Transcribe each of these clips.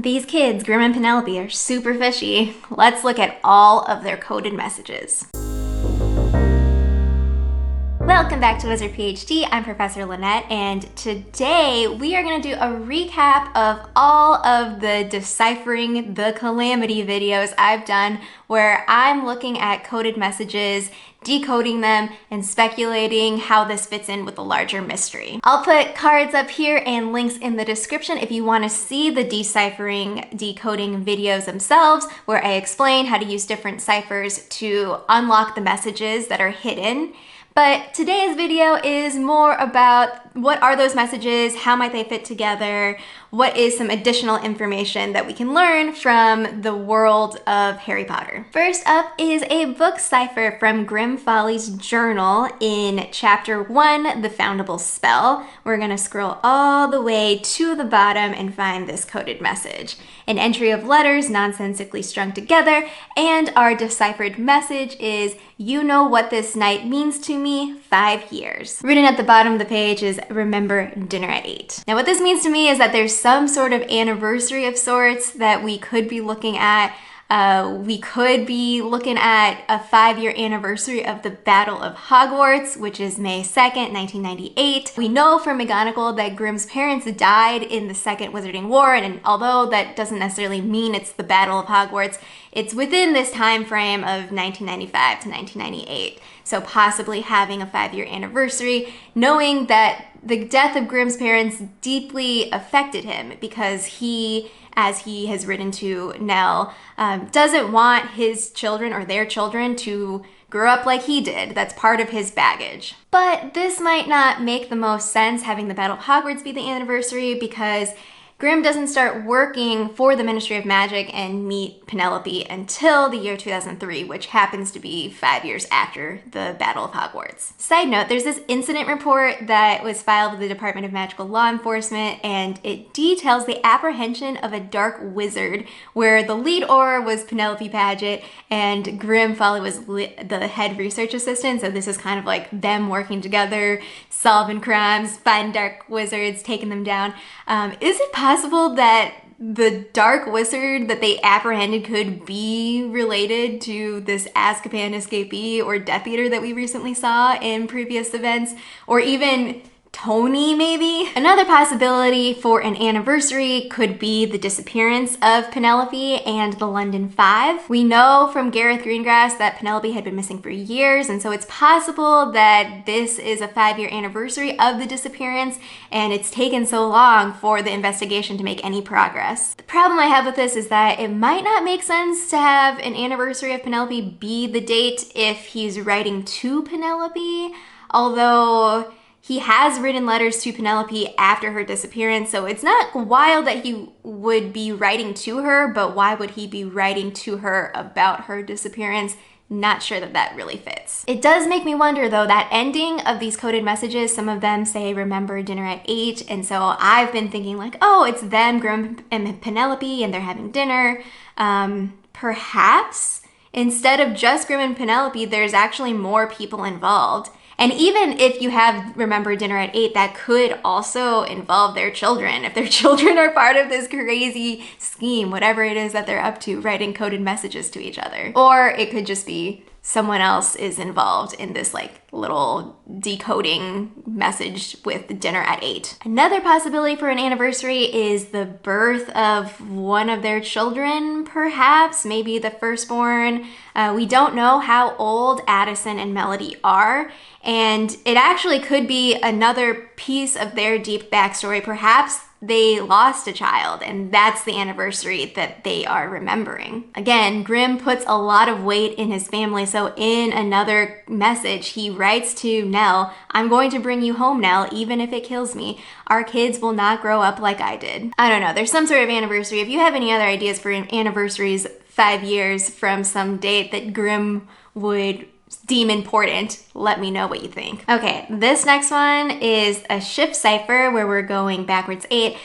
These kids, Grimm and Penelope, are super fishy. Let's look at all of their coded messages. Welcome back to WizardPhD. I'm Professor Lynette, and today we are going to do a recap of all of the Deciphering the Calamity videos I've done, where I'm looking at coded messages, decoding them, and speculating how this fits in with the larger mystery. I'll put cards up here and links in the description if you want to see the deciphering, decoding videos themselves, where I explain how to use different ciphers to unlock the messages that are hidden. But today's video is more about what are those messages, how might they fit together, what is some additional information that we can learn from the world of Harry Potter. First up is a book cipher from Grimm Folly's journal in chapter 1, The Foundable Spell. We're gonna scroll all the way to the bottom and find this coded message. An entry of letters nonsensically strung together, and our deciphered message is, "You know what this night means to me, 5 years." Written at the bottom of the page is, "Remember dinner at 8." Now what this means to me is that there's some sort of anniversary of sorts that we could be looking at. We could be looking at a 5-year anniversary of the Battle of Hogwarts, which is May 2nd, 1998. We know from McGonagall that Grimm's parents died in the Second Wizarding War, and although that doesn't necessarily mean it's the Battle of Hogwarts, it's within this time frame of 1995 to 1998. So possibly having a 5-year anniversary, knowing that the death of Grimm's parents deeply affected him because he, as he has written to Nell, doesn't want his children or their children to grow up like he did. That's part of his baggage. But this might not make the most sense having the Battle of Hogwarts be the anniversary, because Grimm doesn't start working for the Ministry of Magic and meet Penelope until the year 2003, which happens to be 5 years after the Battle of Hogwarts. Side note, there's this incident report that was filed with the Department of Magical Law Enforcement, and it details the apprehension of a dark wizard, where the lead Auror was Penelope Paget and Grimm Folly was the head research assistant, so this is kind of like them working together, solving crimes, finding dark wizards, taking them down. Is it possible that the dark wizard that they apprehended could be related to this Azkaban escapee or Death Eater that we recently saw in previous events? Or even Tony, maybe? Another possibility for an anniversary could be the disappearance of Penelope and the London Five. We know from Gareth Greengrass that Penelope had been missing for years, and so it's possible that this is a 5-year anniversary of the disappearance, and it's taken so long for the investigation to make any progress. The problem I have with this is that it might not make sense to have an anniversary of Penelope be the date if he's writing to Penelope, although he has written letters to Penelope after her disappearance, so it's not wild that he would be writing to her, but why would he be writing to her about her disappearance? Not sure that that really fits. It does make me wonder though, that ending of these coded messages, some of them say remember dinner at 8, and so I've been thinking like, oh, it's them, Grimm and Penelope, and they're having dinner. Perhaps instead of just Grimm and Penelope, there's actually more people involved. And even if you have remember dinner at 8, that could also involve their children. If their children are part of this crazy scheme, whatever it is that they're up to, writing coded messages to each other. Or it could just be someone else is involved in this like little decoding message with dinner at 8. Another possibility for an anniversary is the birth of one of their children, perhaps, maybe the firstborn. We don't know how old Addison and Melody are, and it actually could be another piece of their deep backstory. Perhaps they lost a child, and that's the anniversary that they are remembering. Again, Grimm puts a lot of weight in his family, so in another message, he writes to Nell, "I'm going to bring you home, Nell, even if it kills me. Our kids will not grow up like I did." I don't know, there's some sort of anniversary. If you have any other ideas for anniversaries 5 years from some date that Grimm would deem important, let me know what you think. Okay, this next one is a shift cipher where we're going backwards 8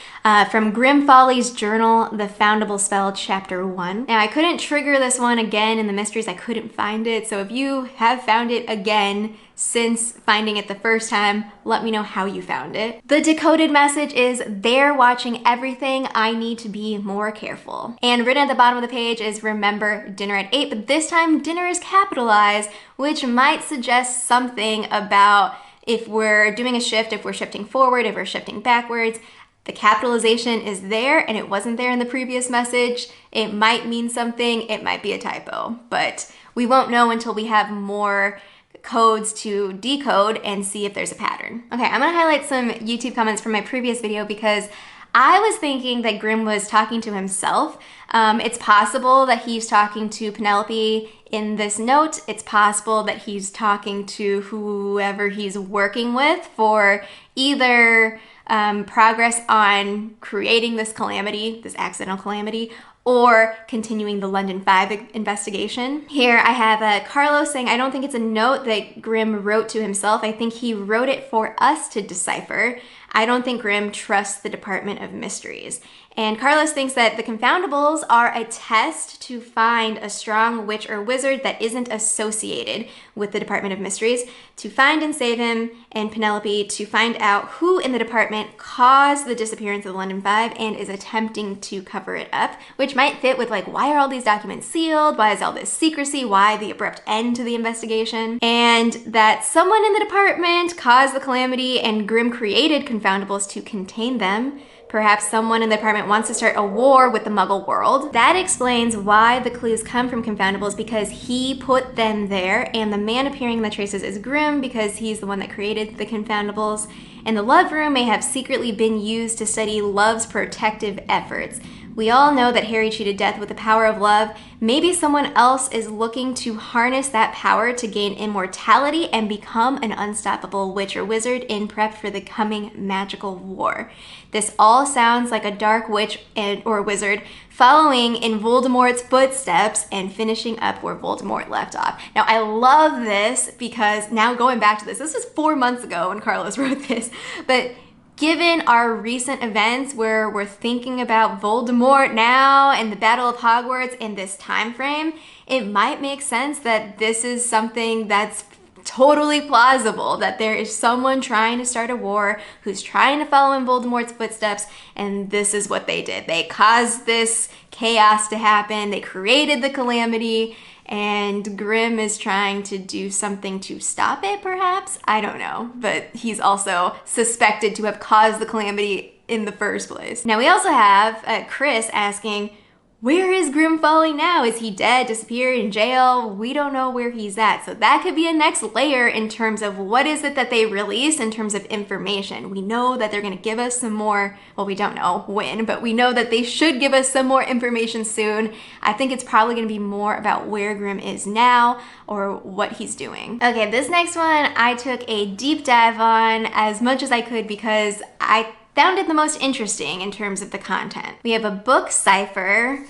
from Grimm Folly's journal, The Foundable Spell, chapter 1. Now I couldn't trigger this one again in the mysteries, I couldn't find it, so if you have found it again, since finding it the first time. Let me know how you found it. The decoded message is, they're watching everything. I need to be more careful. And written at the bottom of the page is, remember dinner at 8, but this time dinner is capitalized, which might suggest something about if we're doing a shift, if we're shifting forward, if we're shifting backwards. The capitalization is there and it wasn't there in the previous message. It might mean something, it might be a typo, but we won't know until we have more codes to decode and see if there's a pattern. Okay, I'm gonna highlight some YouTube comments from my previous video because I was thinking that Grimm was talking to himself. It's possible that he's talking to Penelope in this note. It's possible that he's talking to whoever he's working with for either progress on creating this calamity, this accidental calamity, or continuing the London 5 investigation. Here I have Carlos saying, I don't think it's a note that Grimm wrote to himself. I think he wrote it for us to decipher. I don't think Grimm trusts the Department of Mysteries. And Carlos thinks that the confoundables are a test to find a strong witch or wizard that isn't associated with the Department of Mysteries, to find and save him and Penelope, to find out who in the department caused the disappearance of the London 5 and is attempting to cover it up, which might fit with like, why are all these documents sealed? Why is all this secrecy? Why the abrupt end to the investigation? And that someone in the department caused the calamity and Grimm created confoundables to contain them. Perhaps someone in the department wants to start a war with the Muggle world. That explains why the clues come from confoundables, because he put them there, and the man appearing in the traces is Grimm because he's the one that created the confoundables. And the love room may have secretly been used to study love's protective efforts. We all know that Harry cheated death with the power of love. Maybe someone else is looking to harness that power to gain immortality and become an unstoppable witch or wizard in prep for the coming magical war. This all sounds like a dark witch or wizard following in Voldemort's footsteps and finishing up where Voldemort left off. Now, I love this because now going back to this was 4 months ago when Carlos wrote this, but given our recent events where we're thinking about Voldemort now and the Battle of Hogwarts in this time frame, it might make sense that this is something that's totally plausible, that there is someone trying to start a war who's trying to follow in Voldemort's footsteps, and this is what they did. They caused this chaos to happen, they created the calamity, and Grimm is trying to do something to stop it, perhaps? I don't know, but he's also suspected to have caused the calamity in the first place. Now we also have Chris asking, where is Grimm Folly now? Is he dead, disappeared, in jail? We don't know where he's at. So that could be a next layer in terms of what is it that they release in terms of information. We know that they're gonna give us some more, well, we don't know when, but we know that they should give us some more information soon. I think it's probably gonna be more about where Grimm is now or what he's doing. Okay, this next one I took a deep dive on as much as I could because I found it the most interesting in terms of the content. We have a book, Cipher,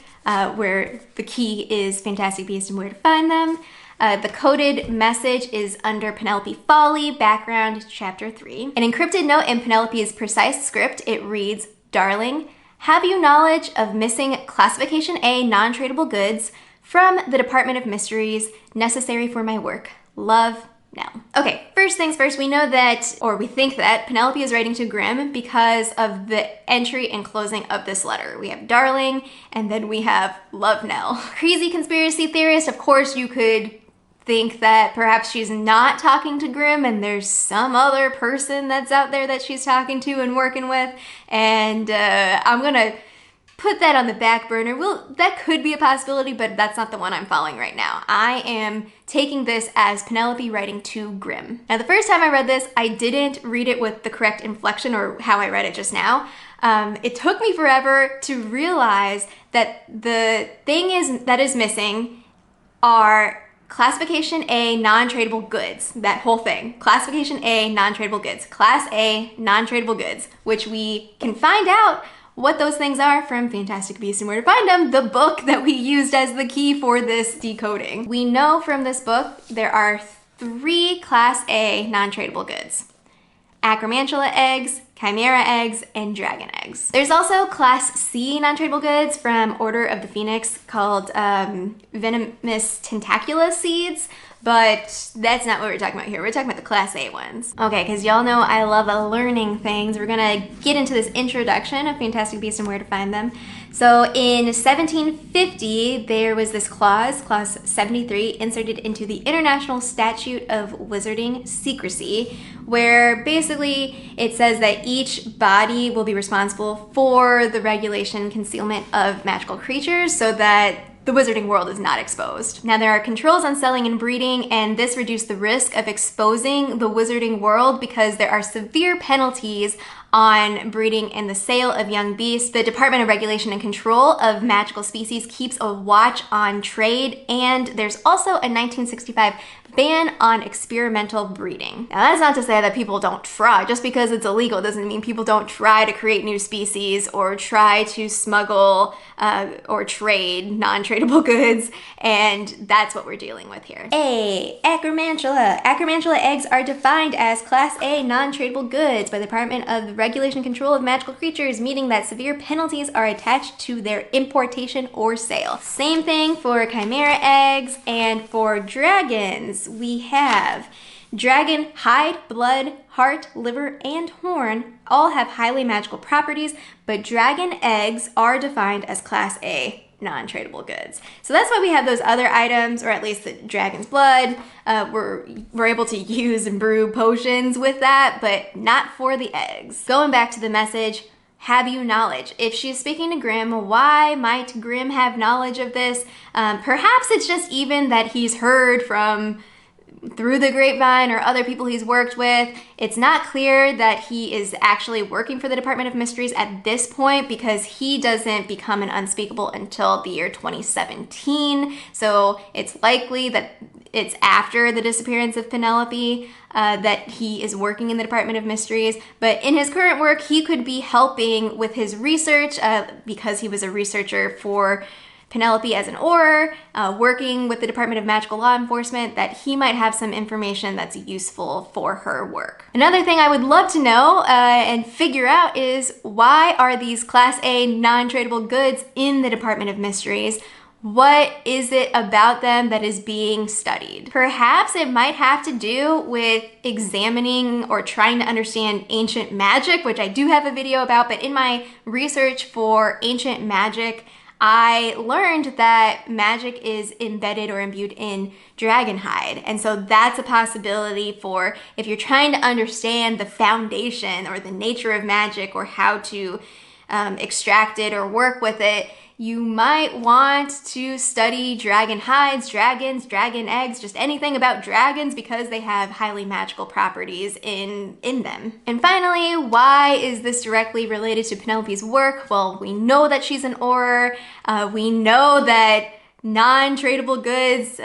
where the key is Fantastic Beasts and where to find them. The coded message is under Penelope Folly, background, chapter 3. An encrypted note in Penelope's precise script, it reads, Darling, have you knowledge of missing Classification A non-tradeable goods from the Department of Mysteries necessary for my work? Love, Nell. Okay, first things first, we know that, or we think that, Penelope is writing to Grimm because of the entry and closing of this letter. We have darling, and then we have love, Nell. Crazy conspiracy theorist, of course you could think that perhaps she's not talking to Grimm and there's some other person that's out there that she's talking to and working with, and I'm gonna put that on the back burner. Well, that could be a possibility, but that's not the one I'm following right now. I am taking this as Penelope writing to Grimm. Now, the first time I read this, I didn't read it with the correct inflection or how I read it just now. It took me forever to realize that the thing that is missing are Classification A non-tradeable goods, that whole thing. Classification A non-tradeable goods, Class A non-tradeable goods, which we can find out what those things are from Fantastic Beasts and Where to Find Them, the book that we used as the key for this decoding. We know from this book there are 3 Class A non-tradeable goods. acromantula eggs, chimera eggs, and dragon eggs. There's also Class C non-tradable goods from Order of the Phoenix called venomous tentacula seeds, but that's not what we're talking about here. We're talking about the Class A ones. Okay, because y'all know I love learning things. We're gonna get into this introduction of Fantastic Beasts and where to find them. So in 1750, there was this clause, Clause 73, inserted into the International Statute of Wizarding Secrecy, where basically it says that each body will be responsible for the regulation and concealment of magical creatures so that the wizarding world is not exposed. Now, there are controls on selling and breeding, and this reduced the risk of exposing the wizarding world because there are severe penalties on breeding and the sale of young beasts. The Department of Regulation and Control of Magical Species keeps a watch on trade, and there's also a 1965 ban on experimental breeding. Now, that's not to say that people don't try. Just because it's illegal doesn't mean people don't try to create new species or try to smuggle or trade non-tradable goods, and that's what we're dealing with here. A, acromantula. Acromantula eggs are defined as Class A non-tradable goods by the Department of Regulation and Control of Magical Creatures, meaning that severe penalties are attached to their importation or sale. Same thing for chimera eggs, and for dragons, we have dragon hide, blood, heart, liver, and horn all have highly magical properties, but dragon eggs are defined as Class A non-tradable goods. So that's why we have those other items, or at least the dragon's blood. We're able to use and brew potions with that, but not for the eggs. Going back to the message, have you knowledge? If she's speaking to Grimm, why might Grimm have knowledge of this? Perhaps it's just even that he's heard from through the grapevine or other people he's worked with. It's not clear that he is actually working for the Department of Mysteries at this point because he doesn't become an unspeakable until the year 2017. So it's likely that it's after the disappearance of Penelope that he is working in the Department of Mysteries. But in his current work, he could be helping with his research because he was a researcher for Penelope as an Auror, working with the Department of Magical Law Enforcement, that he might have some information that's useful for her work. Another thing I would love to know and figure out is, why are these Class A non-tradable goods in the Department of Mysteries? What is it about them that is being studied? Perhaps it might have to do with examining or trying to understand ancient magic, which I do have a video about, but in my research for ancient magic, I learned that magic is embedded or imbued in dragonhide. And so that's a possibility for if you're trying to understand the foundation or the nature of magic or how to extract it or work with it, you might want to study dragon hides, dragons, dragon eggs, just anything about dragons because they have highly magical properties in them. And finally, why is this directly related to Penelope's work? Well, we know that she's an Auror. We know that non-tradable goods,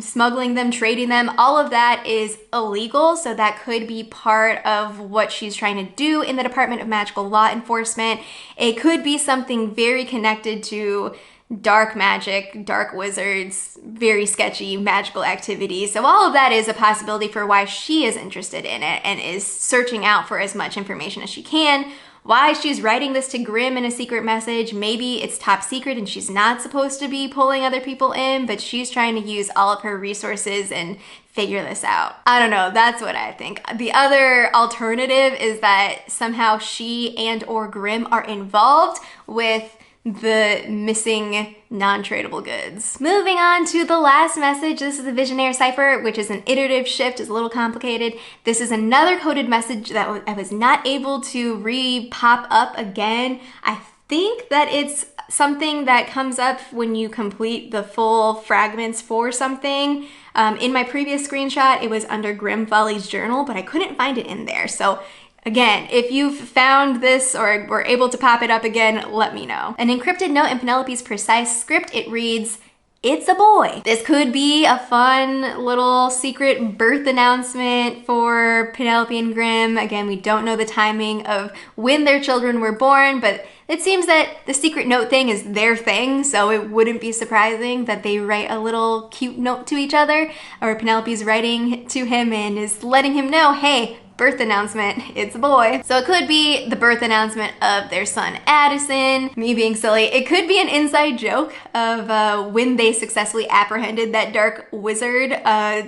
smuggling them, trading them, all of that is illegal. So that could be part of what she's trying to do in the Department of Magical Law Enforcement. It could be something very connected to dark magic, dark wizards, very sketchy magical activities. So all of that is a possibility for why she is interested in it and is searching out for as much information as she can. Why she's writing this to Grimm in a secret message. Maybe it's top secret and she's not supposed to be pulling other people in, but she's trying to use all of her resources and figure this out. I don't know, that's what I think. The other alternative is that somehow she and or Grimm are involved with the missing non-tradable goods. Moving on to the last message. This is the Visionaire Cipher, which is an iterative shift. It's a little complicated. This is another coded message that I was not able to re-pop up again. I think that it's something that comes up when you complete the full fragments for something. In my previous screenshot, it was under Grim Folly's journal, but I couldn't find it in there. So again, if you've found this or were able to pop it up again, let me know. An encrypted note in Penelope's precise script, it reads, "It's a boy." This could be a fun little secret birth announcement for Penelope and Grimm. Again, we don't know the timing of when their children were born, but it seems that the secret note thing is their thing, so it wouldn't be surprising that they write a little cute note to each other, or Penelope's writing to him and is letting him know, hey, birth announcement, it's a boy. So it could be the birth announcement of their son Addison, me being silly. It could be an inside joke of when they successfully apprehended that dark wizard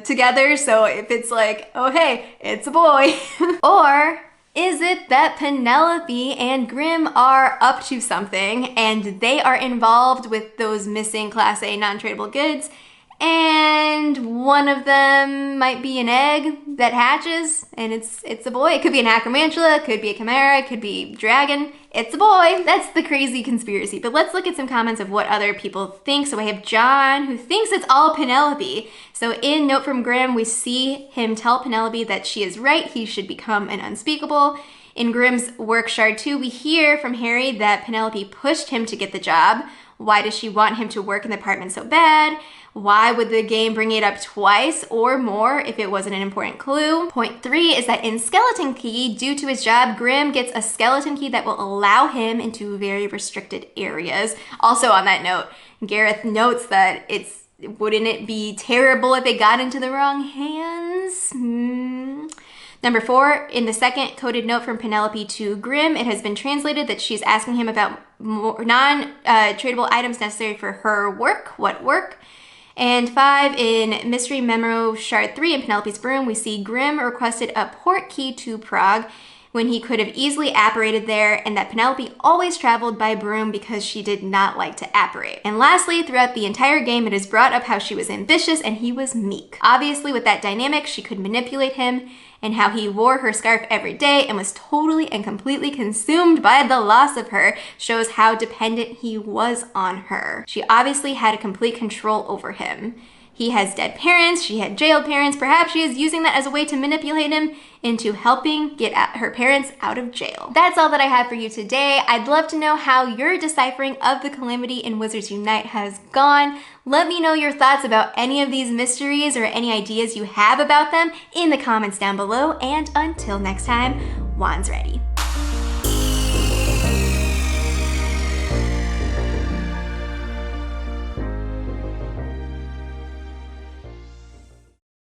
together. So if it's like, oh hey, it's a boy. Or is it that Penelope and Grimm are up to something and they are involved with those missing Class A non-tradable goods, and one of them might be an egg that hatches and it's a boy? It could be an acromantula, it could be a chimera, it could be dragon. It's a boy. That's the crazy conspiracy. But let's look at some comments of what other people think. So I have John, who thinks it's all Penelope. So in Note from Grimm, we see him tell Penelope that she is right, he should become an unspeakable. In Grimm's work shard 2, we hear from Harry that Penelope pushed him to get the job. Why does she want him to work in the department so bad? Why would the game bring it up twice or more if it wasn't an important clue? Point 3 is that in Skeleton Key, due to his job, Grimm gets a skeleton key that will allow him into very restricted areas. Also on that note, Gareth notes that wouldn't it be terrible if it got into the wrong hands? Number 4, in the second coded note from Penelope to Grimm, it has been translated that she's asking him about more non-tradable items necessary for her work. What work? And 5, in Mystery Memo Shard 3 in Penelope's Broom, we see Grimm requested a port key to Prague when he could have easily apparated there, and that Penelope always traveled by broom because she did not like to apparate. And lastly, throughout the entire game, it is brought up how she was ambitious and he was meek. Obviously, with that dynamic, she could manipulate him, and how he wore her scarf every day and was totally and completely consumed by the loss of her shows how dependent he was on her. She obviously had a complete control over him. He has dead parents, she had jailed parents. Perhaps she is using that as a way to manipulate him into helping get her parents out of jail. That's all that I have for you today. I'd love to know how your deciphering of the Calamity in Wizards Unite has gone. Let me know your thoughts about any of these mysteries or any ideas you have about them in the comments down below. And until next time, Wands ready.